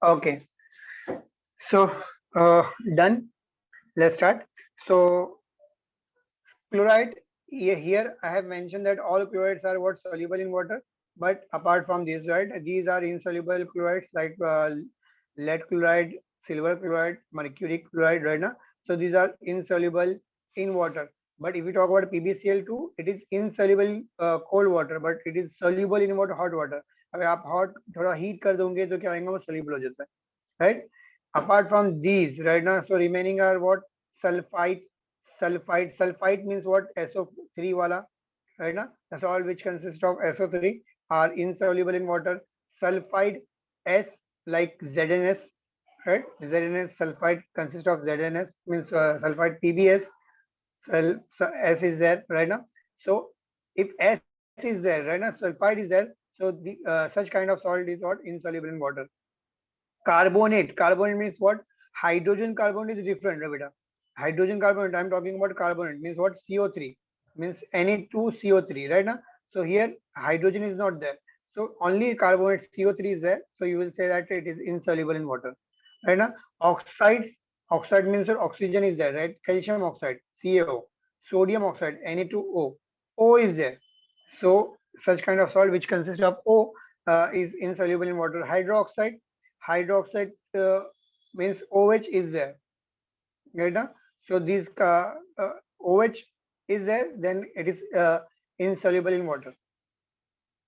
Okay, so done. Let's start. So chloride, here I have mentioned that all chlorides are what soluble in water, but apart from these, right, these are insoluble chlorides like lead chloride, silver chloride, mercury chloride, right now. So these are insoluble in water. But if we talk about PbCl2, it is insoluble cold water, but it is soluble in what hot water. अगर आप hot थोड़ा heat कर दोगे तो क्या होगा, वो soluble हो जाता है, right? Apart from these, right now, so remaining are what sulfite, sulfite means what SO3 wala, right now, the salt which consists of SO3 are insoluble in water. Sulfide S like ZNS, right? ZNS sulfide consists of ZNS means sulfide PbS. So S is there right now. So if S is there right now, sulfide is there. So the such kind of salt is what insoluble in water. Carbonate means what? Hydrogen carbonate is different, right, beta? Hydrogen carbonate, I'm talking about carbonate means what? CO3 means Na2CO3, right now. So here hydrogen is not there. So only carbonate CO3 is there. So you will say that it is insoluble in water, right now. Oxides, oxide means that oxygen is there, right? Calcium oxide, CaO, sodium oxide, Na2O, O is there. So such kind of salt which consists of O is insoluble in water. Hydroxide means OH is there, right? Now? So these OH is there, then it is insoluble in water,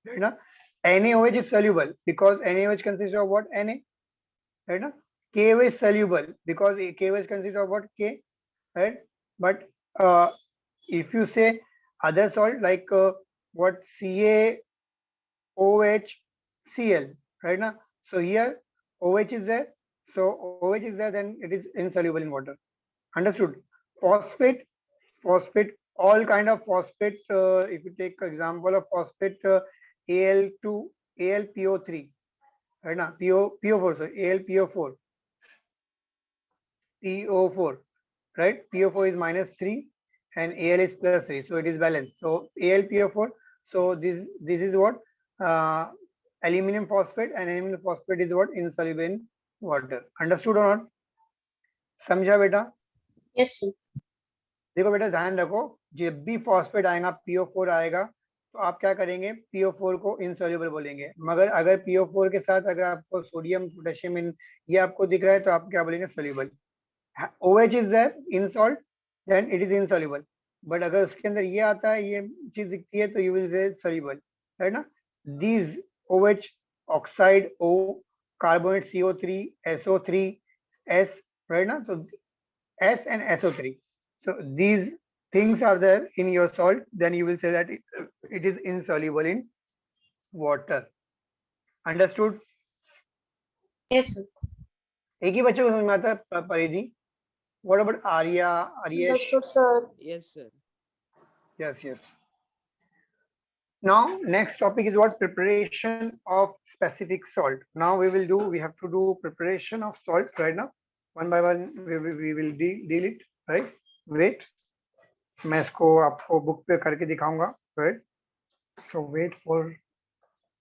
right? Now? NaOH is soluble because NaOH consists of what? Na, right? Now? KOH is soluble because KOH consists of what? K, right? But if you say other salt like what CaOH, right now. So here OH is there. So OH is there, then it is insoluble in water. Understood? Phosphate, phosphate, all kind of phosphate. If you take example of phosphate, Al2, AlPO3, right now, PO4, so AlPO4, PO4, right? PO4 is -3 and Al is +3, so it is balanced. So AlPO4. So this is what aluminum phosphate, and aluminum phosphate is what insoluble in water. Understood or not? समझा बेटा? Yes, sir. देखो बेटा ध्यान रखो, जब भी phosphate आएगा PO4 आएगा तो आप क्या करेंगे, PO4 को insoluble बोलेंगे. मगर अगर PO4 के साथ अगर आपको सोडियम पोटेशियम ये आपको दिख रहा है तो आप क्या बोलेंगे, soluble. OH is there in salt, then it is insoluble. But अगर उसके अंदर ये आता है, ये चीज दिखती है, तो यू विल से soluble, है ना. These OH, oxide O, carbonate CO3, SO3, S, right now. So S and SO3. So these things are there in your salt, then you will say that it is insoluble in water. Understood? Yes, sir. एक ही बच्चे को समझ में आता है परिधि. What about Arya, Aryesh? Understood, sir. Yes, sir. Yes, yes. Now next topic is what? Preparation of specific salt. Now we have to do preparation of salt right now. One by one we will deal it, right? Wait, मैं इसको आपको book पे करके दिखाऊंगा, right? So wait for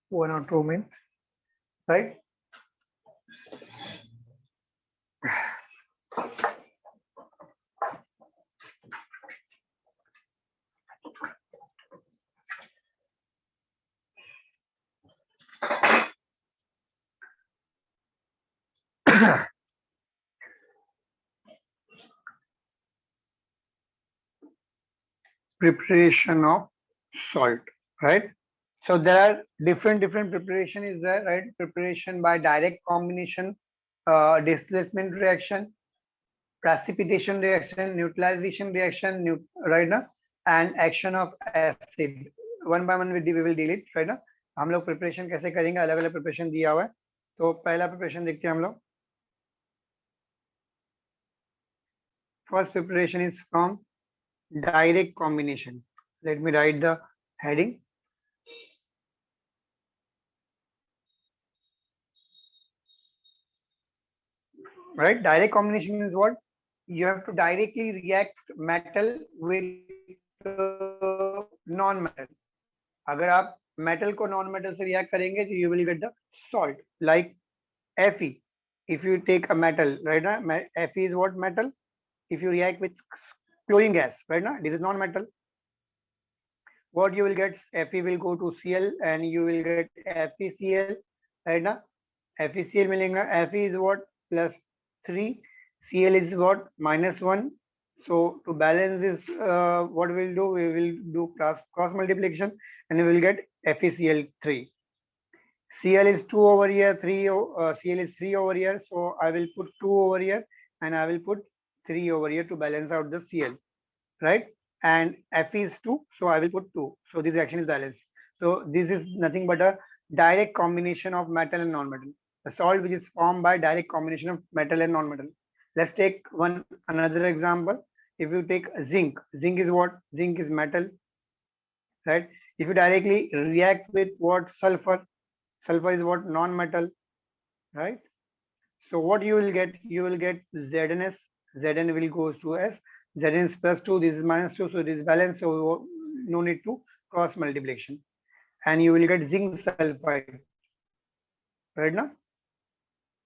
1 or 2 minutes, right? Preparation of salt, right? So there are different preparation is there, right? Preparation by direct combination, displacement reaction, precipitation reaction, neutralization reaction, right now, and action of acid. One by one we will deal it, right now. हम लोग preparation कैसे करेंगे, अलग अलग preparation दिया हुआ है. तो पहला प्रिपरेशन देखते हैं हम लोग. First preparation is from direct combination. Let me write the heading. Right, direct combination is what? You have to directly react metal with non-metal. अगर आप metal को non-metal से react करेंगे तो you will get the salt like Fe. if you take a metal, right now, Fe is what metal? If you react with chlorine gas, right now, this is non-metal. What you will get? Fe will go to Cl and you will get FeCl, right now. FeCl मिलेगा. Fe is what? Plus 3. Cl is what? Minus 1. So to balance this, what we'll do? We will do cross multiplication and we will get FeCl3. Cl is 2 over here, Cl is 3 over here. So I will put 2 over here and I will put 3 over here to balance out the Cl, right? And Fe is 2, so I will put 2. So this reaction is balanced. So this is nothing but a direct combination of metal and non-metal. A salt which is formed by direct combination of metal and non-metal. Let's take another example. If you take zinc, zinc is what? Zinc is metal, right? If you directly react with what? Sulfur, sulfur is what? Non-metal, right? So what you will get? You will get ZnS. Zn will goes to S. Zn is plus 2. This is minus 2. So this is balanced. So no need to cross multiplication. And you will get zinc sulfide. Right now?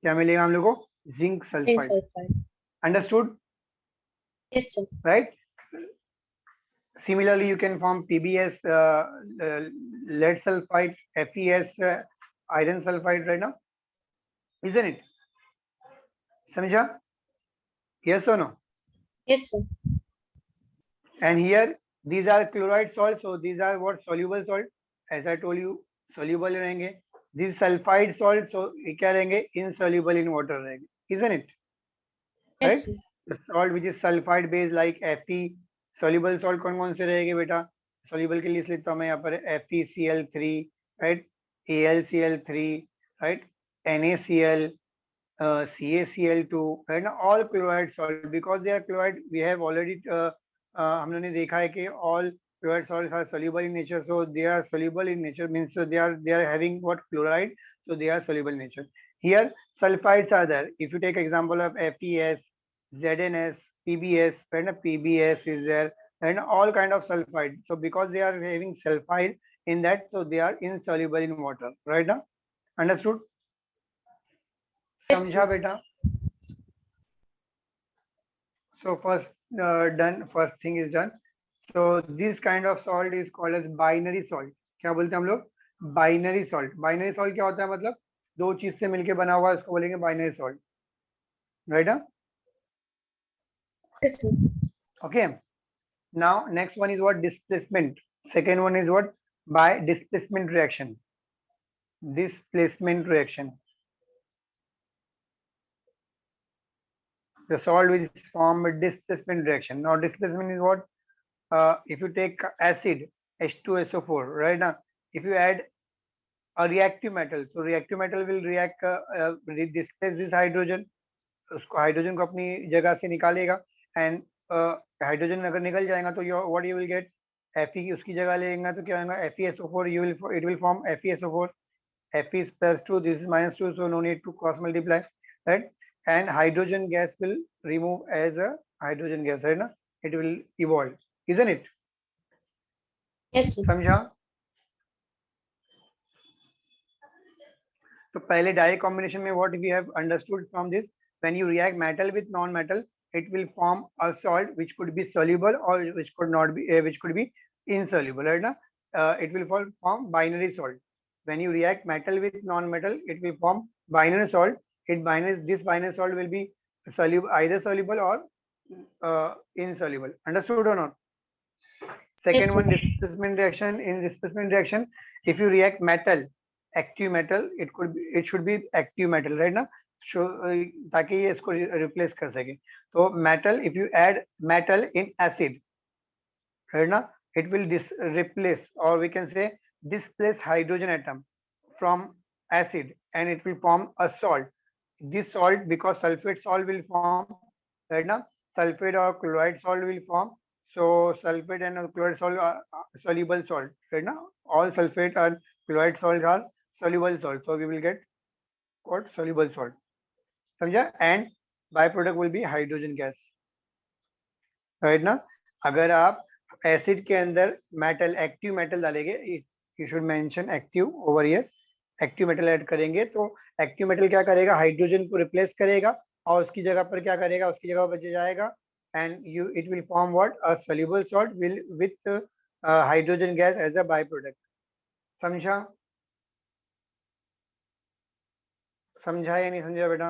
क्या मिलेगा हम लोग को? Zinc Zinc sulfide. sulfide. Understood? Yes, sir. Right? Similarly, you can form PBS, lead sulfide, FeS, iron sulfide right now. Isn't it? Samjha? Yes or no? Yes, sir. And here, these are chloride salts. So these are what? Soluble salt. As I told you, soluble रहेंगे. These sulfide salt, so ये क्या रहेंगे? Insoluble in water रहेंगे. Isn't it? Yes, Right? sir. The salt which is sulfide based like Fe, soluble salt कौन से रहेंगे बेटा? Soluble के लिए लिखता हूँ मैं यहाँ पर FeCl3, right? AlCl3, right? NaCl, CaCl2, right? Now all chloride salt, because they are chloride, we have already हम लोगों ने देखा है कि all chloride salts are soluble in nature, so they are soluble in nature means so they are having what? Chloride, so they are soluble in nature. Here sulfides are there. If you take example of FeS, ZnS, PbS, right? PbS is there, and all kind of sulfide. So because they are having sulfide in that, so they are insoluble in water, right now? Understood? Yes, समझा sir. बेटा? So first first thing is done. So this kind of salt is called as binary salt. क्या बोलते हैं हम लोग? Binary salt. Binary salt क्या होता है? मतलब दो चीज से मिलके बना हुआ है, उसको बोलेंगे binary salt. Right? Yes, sir. Okay. Now next one is what? Displacement. Second one is what? By displacement reaction. Displacement reaction. The salt which is formed by displacement reaction. Now displacement is what? If you take acid H2SO4, right now, if you add a reactive metal, so reactive metal will react displace this hydrogen, उसको hydrogen को अपनी जगह से निकालेगा, and hydrogen अगर निकल जाएगा तो what you will gate? Fe उसकी जगह लेगा तो क्या होगा? FeSO4, it will form FeSO4. Fe is plus 2, this is minus 2, so no need to cross multiply, right? And hydrogen gas will remove as a hydrogen gas, right? Na? It will evolve, isn't it? Yes, sir. समझा? तो पहले direct combination में what we have understood from this, when you react metal with non-metal, it will form a salt which could be soluble or which could not be, which could be insoluble, right? Na? It will form binary salt. When you react metal with non-metal, it will form binary salt. This binary salt will be soluble, either soluble or insoluble. Understood or not? Second Yes, one, sir. displacement reaction. In displacement reaction, if you react metal, active metal, it should be active metal, right? ना? So ताकि ये इसको replace कर सके. So metal, if you add metal in acid, right? ना? It will replace, or we can say displace hydrogen atom from acid, and it will form a salt. This salt, because sulfate salt will form, right? ना? Sulfate or chloride salt will form. So sulfate and chloride salt are soluble salt, right? Now all sulfate and chloride salts are soluble salt. So we will get what? Soluble salt. समझा? And byproduct will be hydrogen gas, right? ना? अगर आप acid के अंदर metal, active metal डालेंगे, you should mention active over here. Active metal add करेंगे तो active metal क्या करेगा, हाइड्रोजन को रिप्लेस करेगा और उसकी जगह पर क्या करेगा, उसकी जगह पर बच जाएगा and you it will form what, a soluble salt will with hydrogen gas as a by product. समझा? समझा या नहीं समझा बेटा?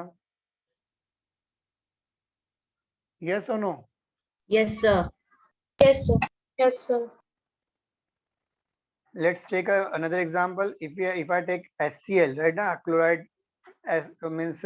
यस और no? Yes, sir. Yes, sir. Yes, sir. Let's take another example. If I take HCl, right now chloride as means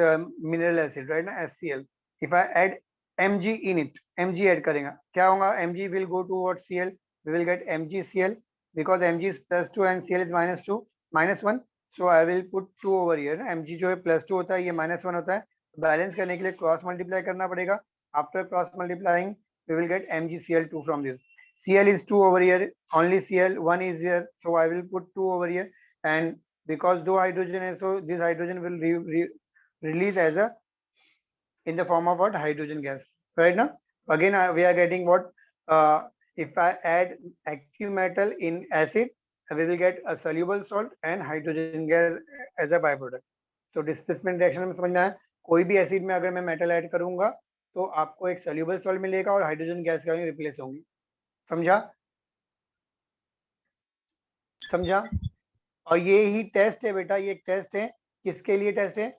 mineral acid, right now HCl. If I add Mg in it, Mg add करेंगे, क्या होगा? Mg will go to what, Cl. We will get MgCl because Mg is +2 and Cl is -1. So I will put 2 over here. Mg जो है +2 होता है, ये -1 होता है. बैलेंस करने के लिए क्रॉस मल्टीप्लाई करना पड़ेगा. After cross multiplying, we will get MgCl2 from this. Cl is 2 over here, only Cl 1 is here, so I will put 2 over here, and because दो hydrogen है, so this hydrogen will release as a in the form of what, hydrogen gas, right? Now again we are getting what, if I add active metal in acid, we will get a soluble salt and hydrogen gas as a byproduct. तो displacement reaction में समझना है, कोई भी acid में अगर मैं metal add करूंगा तो आपको एक सोल्यूबल सॉल्ट मिलेगा और हाइड्रोजन गैस का रिप्लेस होंगी. समझा? समझा? और ये ही टेस्ट है बेटा, ये एक टेस्ट है. किसके लिए टेस्ट है?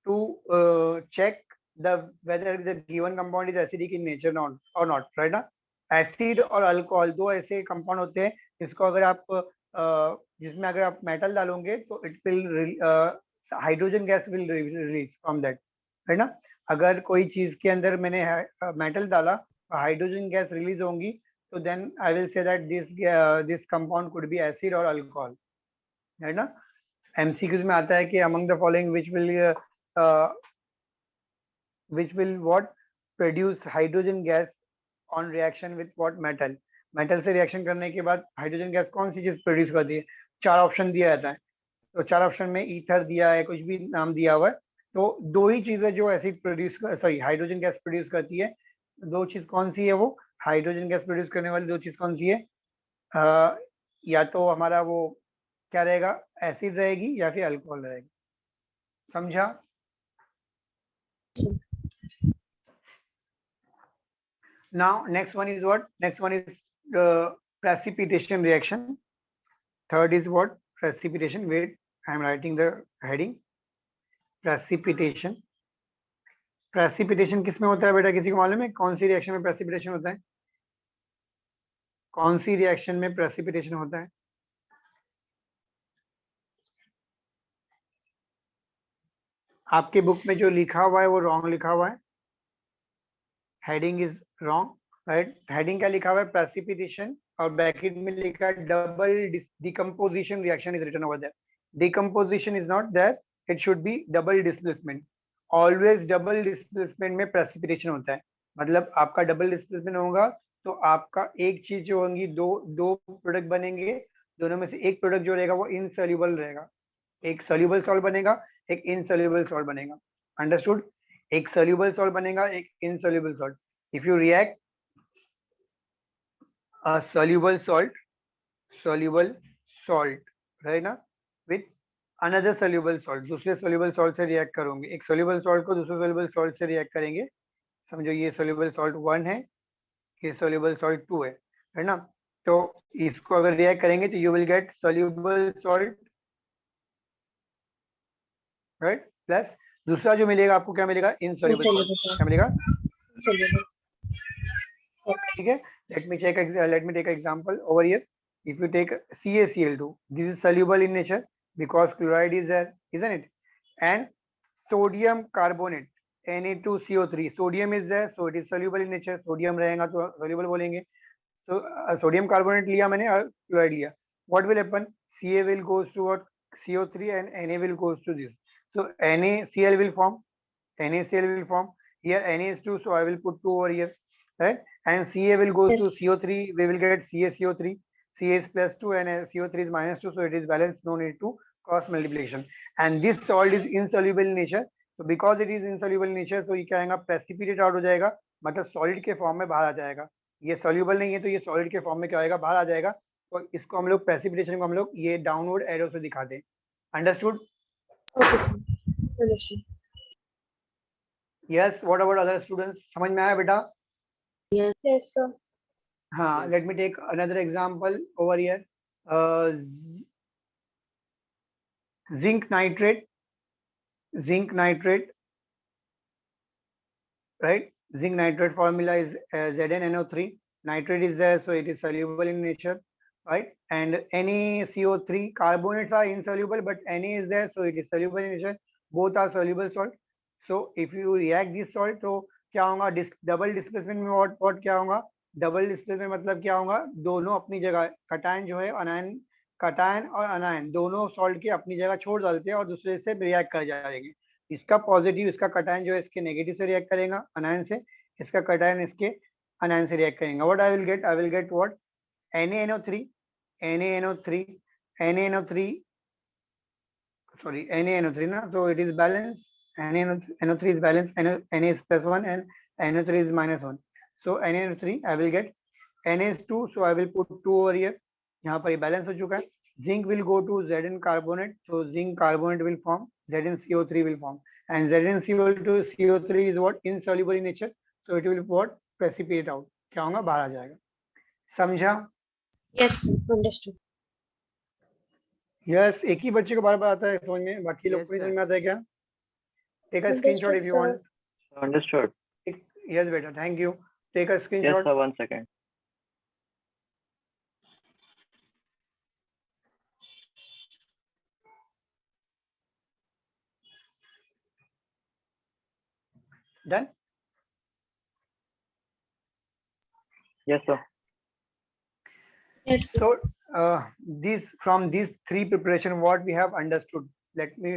To check the whether the given compound is acidic in nature not और नॉट, राइट ना? एसिड और अल्कोहल दो ऐसे कंपाउंड होते हैं जिसको अगर आप जिसमें अगर आप मेटल डालोगे तो it will hydrogen gas will release from that, है ना? अगर कोई चीज के अंदर मैंने मेटल डाला हाइड्रोजन गैस रिलीज होंगी, तो then I will say that this compound could be acid और अल्कोहल, है ना? एमसीक्यूज में आता है कि among the following which will what produce hydrogen gas on reaction with what metal. Metal से रिएक्शन करने के बाद हाइड्रोजन गैस कौन सी चीज प्रोड्यूस करती है? 4 ऑप्शन दिया जाता है, तो 4 ऑप्शन में ईथर दिया है, कुछ भी नाम दिया हुआ है. तो दो ही चीजें जो acid produce hydrogen gas produce करती है. दो चीज कौन सी है? वो हाइड्रोजन गैस प्रोड्यूस करने वाली दो चीज कौन सी है? या तो हमारा वो क्या रहेगा, एसिड रहेगी या फिर अल्कोहल रहेगी. समझा? Now next one is what? Next one is precipitation reaction. Third is what? Precipitation. Wait, I am writing the heading. Precipitation. Precipitation किस में होता है बेटा? किसी को मालूम है कौन सी रिएक्शन में प्रेसिपिटेशन होता है? कौन सी रिएक्शन में प्रेसिपिटेशन होता है? आपके बुक में जो लिखा हुआ है वो रॉन्ग लिखा हुआ है. Heading is wrong, right? Heading क्या लिखा हुआ है? प्रेसिपिटेशन और ब्रैकेट में लिखा है double decomposition reaction is written over there. Decomposition is not there, it should be double displacement. Always double displacement में प्रेसिपिटेशन होता है. मतलब आपका डबल डिस्प्लेसमेंट होगा तो आपका एक चीज जो होंगी, दो प्रोडक्ट बनेंगे, दोनों में से एक प्रोडक्ट जो रहेगा वो इनसॉल्युबल रहेगा. एक सोल्यूबल सॉल्ट बनेगा, एक इनसॉल्युबल सॉल्ट बनेगा. अंडरस्टूड? एक सोल्यूबल सॉल्ट बनेगा, एक insoluble salt. If you react a soluble salt right ना विथ अनदर सोल्यूबल सॉल्ट, दूसरे सोल्यूबल सॉल्ट से रिएक्ट करोगे. एक सोल्यूबल सॉल्ट को दूसरे सोल्यूबल सॉल्ट से रिएक्ट करेंगे. समझो ये सोल्यूबल सॉल्ट 1 है, ये सोल्यूबल सॉल्ट 2 है ना? तो इसको अगर रिएक्ट करेंगे तो you will get soluble salt, right? Plus दूसरा जो मिलेगा आपको क्या मिलेगा? Insoluble salt. क्या मिलेगा? ठीक है. Let me take example over here. If you take CaCl2, this is soluble in nature because chloride is there, isn't it? And sodium carbonate Na2CO3, sodium is there, so it is soluble in nature. Sodium रहेगा तो soluble बोलेंगे. तो sodium carbonate लिया मैंने और chloride लिया. what will happen? Ca will goes to what? CO3 and Na will goes to this. So NaCl will form. NaCl will form. Here Na is 2, so I will put 2 over here, right? And Ca will go Yes. to CO3. We will get CaCO3. Ca is +2 and CO3 is -2, so it is balanced. No need to cross multiplication. And this salt is insoluble in nature. So because it is insoluble in nature, so ये क्या आएगा? Precipitate out हो जाएगा, मतलब solid के form में बाहर आ जाएगा. ये सॉल्यूबल नहीं है तो ये सॉलिड के फॉर्म में क्या आएगा? बाहर आ जाएगा. तो इसको हम लोग प्रेसिपिटेशन को हम लोग ये डाउनवर्ड एरो से दिखाते हैं. Understood? Okay, sir. Understood. Yes, what about other students? समझ में आया बेटा? Yes, sir. हाँ, let me take another example over here. Uh, zinc nitrate, right? Zinc nitrate formula is ZnNO3. Nitrate is there, so it is soluble in nature, right? And NaCO3 carbonates are insoluble, but Na is there, so it is soluble in nature. Both are soluble salt. So if you react this salt, तो क्या होगा? Double displacement में what क्या होगा? Double displacement मतलब क्या होगा? दोनों अपनी जगह कटायन जो है अनायन, कटायन और अनायन दोनों सॉल्ट की अपनी जगह छोड़ डालते हैं और दूसरे से रिएक्ट कर जाएंगे। इसका पॉजिटिव, इसका कटायन जो है इसके नेगेटिव से रिएक्ट करेगा अनायन से, इसका कटायन इसके अनायन से रिएक्ट करेगा। What I will get what? NaNO3 sorry, NaNO3 ना, so it is balanced. NaNO3 is balanced. Na is +1 and NO3 is -1. So NaNO3 I will get. Na is 2, so I will put 2 over here. यहाँ पर ये balance हो चुका है। Zinc will go to Zn carbonate, so zinc carbonate will form, ZnCO3 will form, and ZnCO3 is what? Insoluble in nature, so it will what? Precipitate out. क्या होगा? बाहर आ जाएगा। समझा? Yes, sir. Understood. यस, एक ही बच्चे को बार बार आता है समझ में, बाकी लोग को नहीं समझ में आता है क्या? Take a screenshot if you want. Understood. Yes बेटा, thank you. Take a Yes, screenshot. sir. 1 second. Done? Yes, sir. Yes, sir. So from these three preparation, what we have understood, let me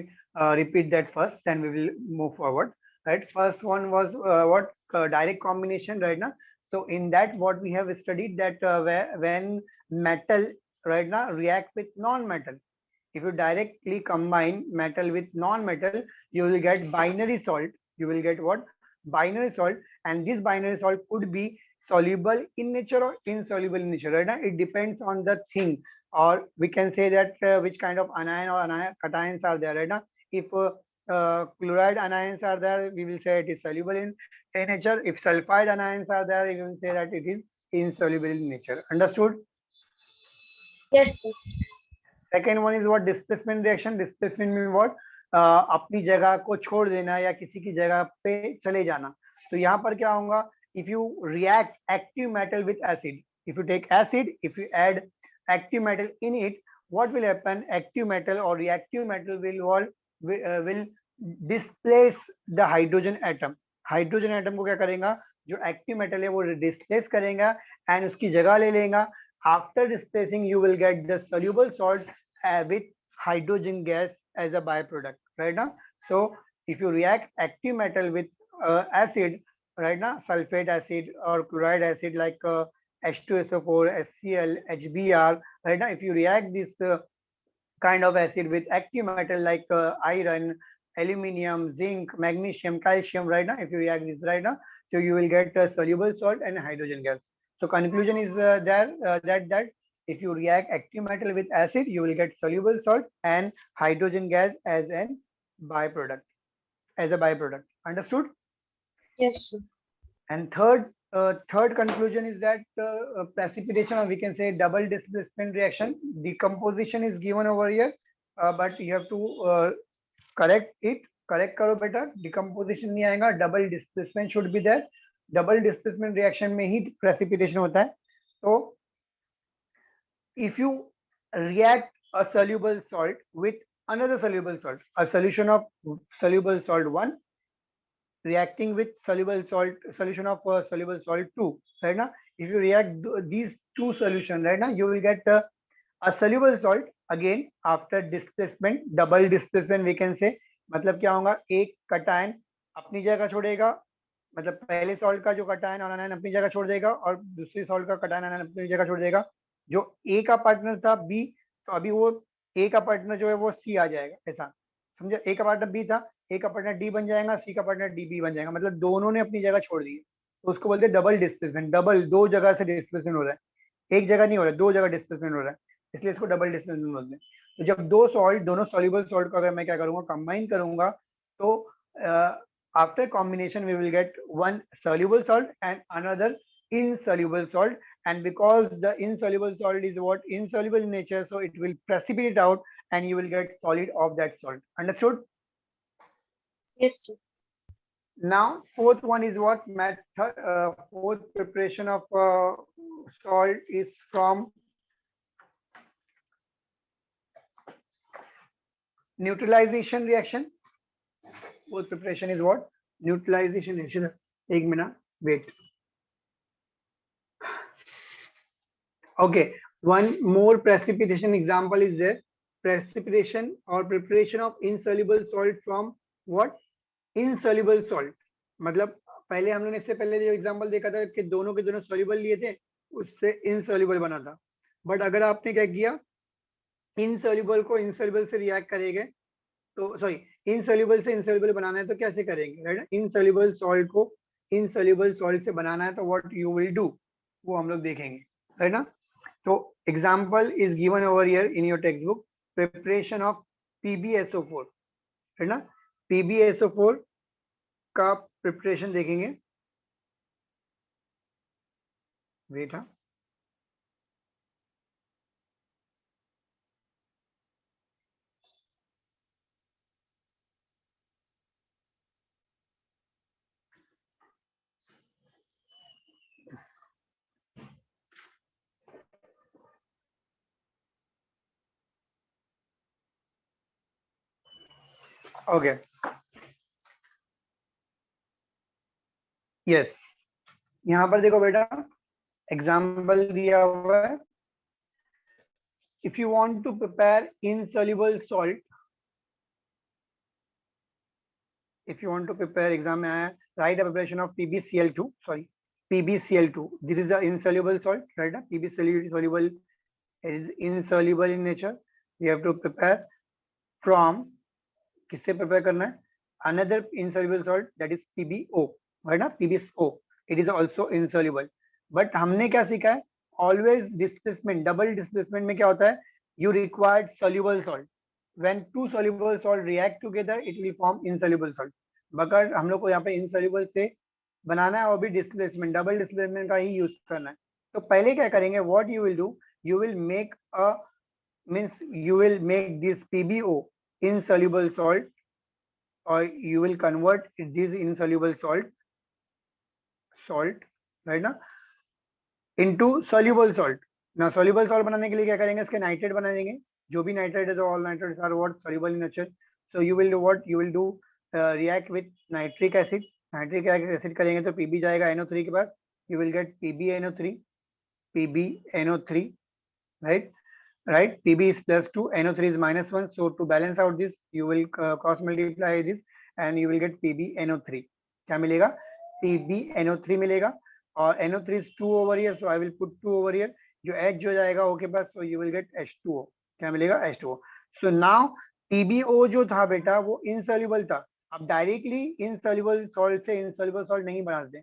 repeat that first, then we will move forward. Right, first one was what? Direct combination, right now. So in that, what we have studied that when metal, right now, react with non-metal, if you directly combine metal with non-metal, you will get binary salt. You will get what? Binary salt, and this binary salt could be soluble in nature or insoluble in nature, right? Now it depends on the thing, or we can say that which kind of anion or cations are there, right? Now if chloride anions are there, we will say it is soluble in nature. If sulfide anions are there, we will say that it is insoluble in nature. Understood? Yes, sir. Second one is what? Displacement reaction. Displacement में what? अपनी जगह को छोड़ देना या किसी की जगह पे चले जाना। तो यहाँ पर क्या होगा? If you react active metal with acid, if you take acid, if you add active metal in it, what will happen? Active metal or reactive metal will displace the hydrogen atom. Hydrogen atom को क्या करेगा? जो active metal है वो displace करेगा and उसकी जगह ले लेगा। After displacing, you will get the soluble salt with hydrogen gas as a byproduct, right now. So if you react active metal with acid, right now, sulfate acid or chloride acid like H2SO4, HCl, HBr, right now, if you react this kind of acid with active metal like iron, aluminium, zinc, magnesium, calcium, right now, if you react this right now, so you will get soluble salt and hydrogen gas. So conclusion is that if you react active metal with acid, you will get soluble salt and hydrogen gas as a byproduct. Understood? Yes, sir. And third conclusion is that precipitation, or we can say double displacement reaction, decomposition is given over here, but you have to correct it. Correct करो बेटा, decomposition नहीं आएगा, double displacement should be there. Double displacement reaction में ही precipitation होता है। तो if you react a soluble salt with another soluble salt, a solution of soluble salt 1 reacting with soluble salt, solution of soluble salt 2, right now, if you react these two solutions, right now, you will get a soluble salt again after displacement, double displacement we can say। मतलब क्या होगा? एक cation अपनी जगह छोड़ेगा, मतलब पहले salt का जो कटायन और आनायन अपनी जगह छोड़ देगा और दूसरी सॉल्ट का कटायन आनायन अपनी जगह छोड़ देगा। जो ए का पार्टनर था बी, तो अभी वो ए का पार्टनर जो है वो सी आ जाएगा, ऐसा समझे? ए का पार्टनर बी था, ए का पार्टनर डी बन जाएगा, सी का पार्टनर डी बी बन जाएगा, मतलब दोनों ने अपनी जगह छोड़ दी। तो उसको बोलते हैं डबल डिस्प्लेसमेंट। डबल, दो जगह से डिस्प्लेसमेंट हो रहा है, एक जगह नहीं हो रहा है, दो जगह डिस्प्लेसमेंट हो रहा है, इसलिए इसको डबल डिस्प्लेसमेंट बोलते हैं। तो जब दो सॉल्ट, दोनों सॉल्युबल सॉल्ट को अगर मैं क्या करूंगा? कंबाइन करूंगा, So after combination, we will get one soluble salt and another insoluble salt. And because the insoluble salt is what insoluble in nature, so it will precipitate out and you will get solid of that salt. Understood? Yes, sir. Now, fourth one is what method, fourth preparation of salt is from neutralization reaction. Fourth preparation is what? Neutralization reaction. एक minute, wait. Okay, one more precipitation example is there. Precipitation or preparation of insoluble salt from what? Insoluble salt. मतलब पहले हम लोगों ने इससे पहले जो example देखा था कि दोनों के दोनों सॉल्युबल लिए थे, उससे इनसॉल्युबल बना था. बट अगर आपने क्या किया, इनसॉल्युबल को इनसॉल्युबल से रिएक्ट करेंगे, तो सॉरी इनसॉल्युबल से इनसॉल्युबल बनाना है तो कैसे करेंगे, राइट? इनसॉल्युबल सॉल्ट को इनसॉल्युबल सॉल्ट से बनाना है तो व्हाट यू विल डू, वो हम लोग देखेंगे, राइट ना? तो example is given over here in your text book, preparation of PbSO4, है ना? PbSO4 का प्रिपरेशन देखेंगे. वेट, हाँ, ओके, यस. यहाँ पर देखो बेटा, एग्जाम्पल दिया हुआ है. If you want to prepare insoluble salt, if you want to prepare, exam में आया, write a preparation of PbCl2, sorry, PbCl2. This is the insoluble salt, right? PbSoluble is insoluble in nature. We have to prepare from, किससे prepare करना है? Another insoluble salt, that is PbO, right? ना, PbO. It is also insoluble. But हमने क्या सीखा है? Always displacement, double displacement में क्या होता है? You required soluble salt. When two soluble salt react together, it will form insoluble salt. मगर हम लोग को यहाँ पे insoluble से बनाना है और भी displacement, double displacement का ही यूज करना है. तो पहले क्या करेंगे? What you will do? You will make a, means you will make this PbO insoluble salt, or you will convert this insoluble salt, right ना, into soluble salt. ना soluble salt बनाने के लिए क्या करेंगे? इसके नाइट्रेट बना देंगे. जो भी नाइट्रेट है, तो all nitrates are what? Soluble in nature. So you will do what? You will do react with nitric acid. Nitric acid करेंगे तो Pb जाएगा NO3 के पास. You will get PbNO3, right? Right, Pb is +2, NO3 is -1. So to balance out this, you will cross multiply this and you will get PbNO3. क्या मिलेगा? PbNO3 मिलेगा. और NO3 is 2 over here, so I will put 2 over here. जो H जो जाएगा O के पास, so you will get H2O. क्या मिलेगा? H2O. So now PbO जो था बेटा, वो insoluble था. अब डायरेक्टली insoluble salt से insoluble salt नहीं बना सकते.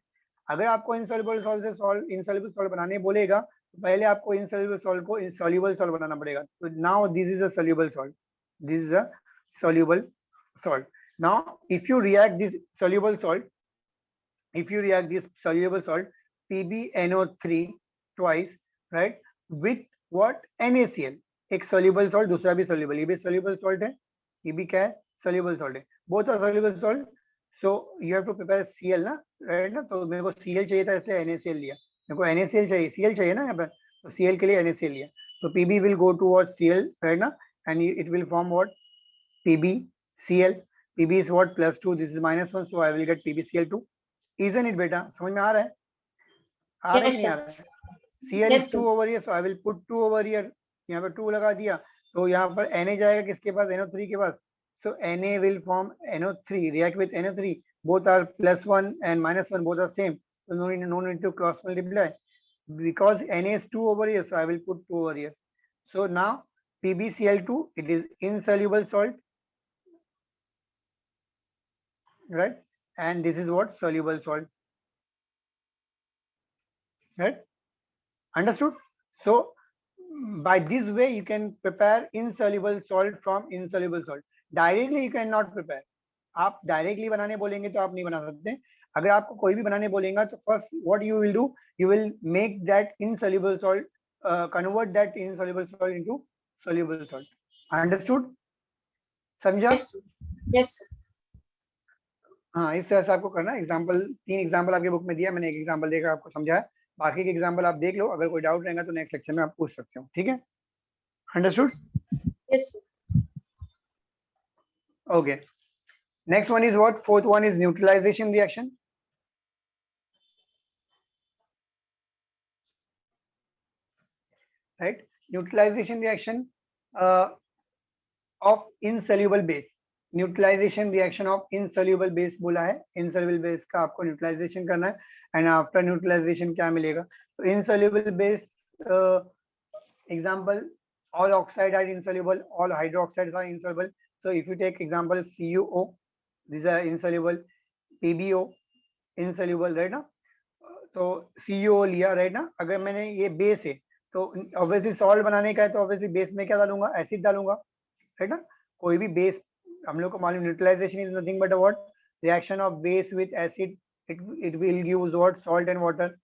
अगर आपको insoluble salt से insoluble salt बनाने बोलेगा, पहले आपको insoluble salt को insoluble salt बनाना पड़ेगा. So now this is a soluble salt. This is a soluble salt. Now if you react this soluble salt, PbNO3 twice, right, with what? NaCl. एक soluble salt, दूसरा भी soluble. ये भी soluble salt है, ये भी क्या है? Soluble salt है. Both are soluble salt. So you have to prepare Cl ना, right ना? तो मेरे को Cl चाहिए था, इसलिए NaCl लिया. मेरे को NaCl चाहिए, Cl चाहिए ना यहाँ पर, तो Cl के लिए NaCl लिया. So Pb will go towards Cl, right ना, and it will form what? PbCl. Pb is what? +2. This is -1, so I will get PbCl2. Isn't it बेटा? समझ में आ रहा है? आ रहा है कि नहीं आ रहा है? Cl is 2 over here, so I will put 2 over here. यहाँ पर 2 लगा दिया, तो यहाँ पर Na जाएगा किसके पास? NO3 के पास. So Na will form NO3, react with NO3. Both are +1 and -1, both are same. So no need to cross multiply. Because Na is 2 over here, so I will put 2 over here. So now PbCl2, it is insoluble salt, right? And this is what? Soluble salt, right? Understood? So by this way you can prepare insoluble salt from insoluble salt. Directly you cannot prepare. आप directly बनाने बोलेंगे तो आप नहीं बना सकते। अगर आपको कोई भी बनाने बोलेगा तो first what you will do, you will make that insoluble salt, convert that insoluble salt into soluble salt. Understood? समझा? Yes, sir. Yes, sir. हाँ, इस तरह से आपको करना है। एग्जाम्पल, 3 एग्जाम्पल आपके बुक में दिया, मैंने एक एग्जाम्पल देकर आपको समझाया। बाकी के एग्जाम्पल आप देख लो, अगर कोई डाउट रहेगा तो नेक्स्ट लेक्चर में आप पूछ सकते हो। ठीक है? Understood? Yes, sir. Okay. Next one is what? Fourth one is neutralization reaction. Right? Neutralization reaction of insoluble base. Neutralization reaction of insoluble base बोला है। Insoluble base का आपको neutralization करना है, and after neutralization क्या मिलेगा? तो insoluble base example, all oxide are insoluble, all hydroxides are insoluble. So if you take example CuO, these are insoluble, PbO insoluble, right ना? तो CuO लिया, right ना? अगर मैंने ये बेस है तो ऑब्वियसली सॉल्ट बनाने का है, तो ऑब्वियसली बेस में क्या डालूंगा? एसिड डालूंगा, राइट ना? कोई भी बेस, हम लोग को मालूम neutralisation is nothing but what? Reaction of base with acid, it will give what? Salt and water.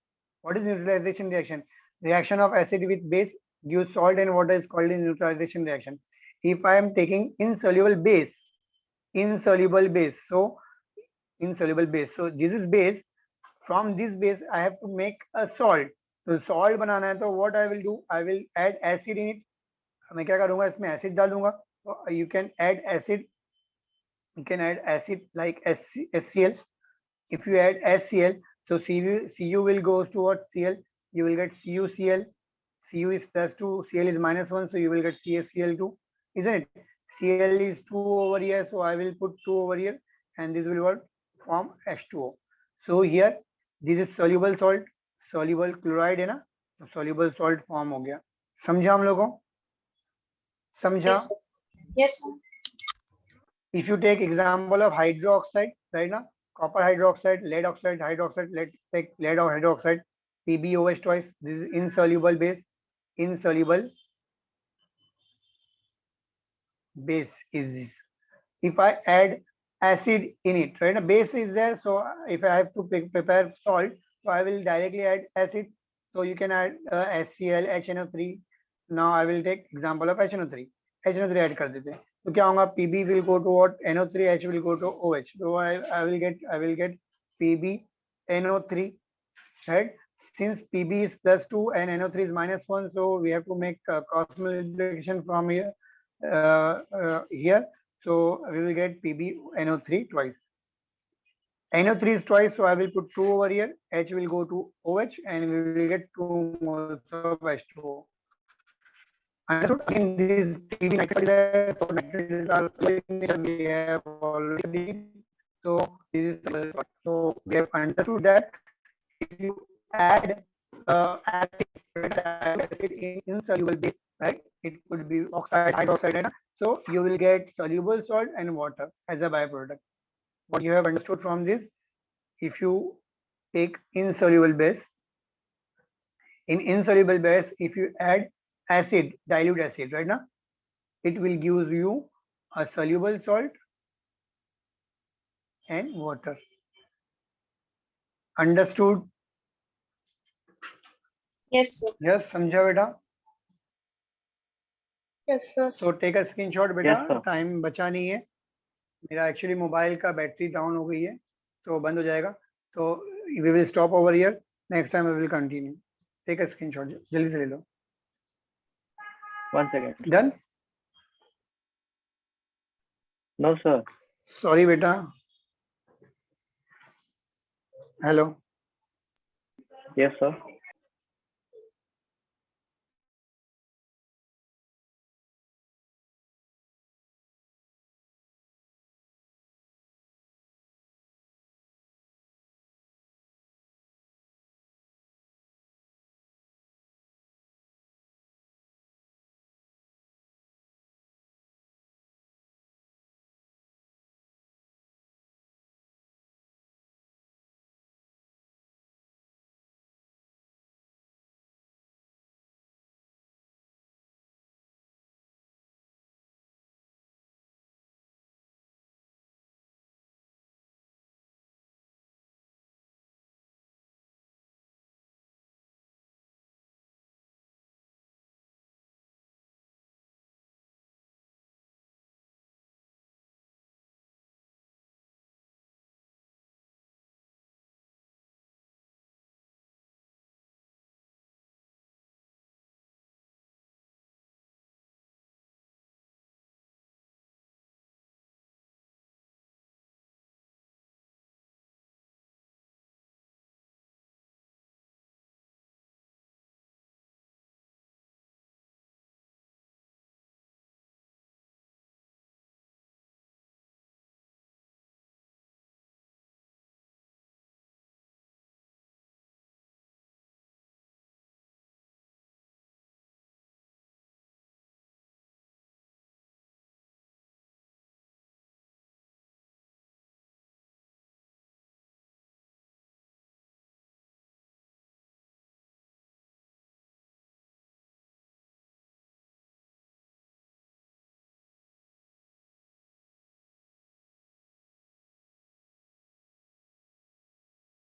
What is neutralization reaction? Reaction of acid with base gives salt and water is called a neutralization reaction. If I am taking insoluble base, so insoluble base, so this is base, from this base I have to make a salt. तो salt बनाना है तो what I will do? I will add acid in it. मैं क्या करूंगा? इसमें acid डाल दूंगा। तो you can add acid, like HCl. If you add HCl, so Cu will goes to what? Cl. You will get CuCl. Cu is +2, Cl is -1, so you will get CaCl2, isn't it? Cl is 2 over here, so I will put 2 over here, and this will what? Form H2O. So here this is soluble salt, soluble chloride है ना, तो soluble salt form हो गया। समझा हम लोगों? समझा? Yes, sir. Yes, sir. If you take example of hydroxide, right now, copper hydroxide, lead oxide, hydroxide, let's take lead or hydroxide, PbOH twice. This is insoluble base. Insoluble base is this. If I add acid in it, right? A base is there, so if I have to prepare salt, so I will directly add acid. So you can add HCl, HNO3. Now I will take example of HNO3. HNO3 add कर देते हैं, तो क्या होगा? Pb will go to what? NO3, H will go to OH. So I will get PbNO3, right? Since Pb is +2 and NO3 is -1, so we have to make cross multiplication from here. Here, so we will get PbNO3 twice. NO3 is twice, so I will put 2 over here. H will go to OH, and we will get 2 moles of H2O. Understood? Again, this PB nitrate, so nitrates are we have already. So this is so we have understood that if you add acid in insoluble base, right? It could be oxide, hydroxide, right? So you will get soluble salt and water as a byproduct. What you have understood from this, if you take insoluble base, in insoluble base, if you add acid, dilute acid, right now, it will give you a soluble salt and water. Understood? Yes, sir. Yes, समझा बेटा? Yes, sir. So take a screenshot बेटा, Yes, sir. Time बचा नहीं है मेरा, actually mobile का battery down हो गई है तो बंद हो जाएगा। तो we will stop over here, next time we will continue. Take a screenshot, जल्दी से ले लो। 1 second. Done? No, sir. Sorry बेटा। हेलो? Yes, sir.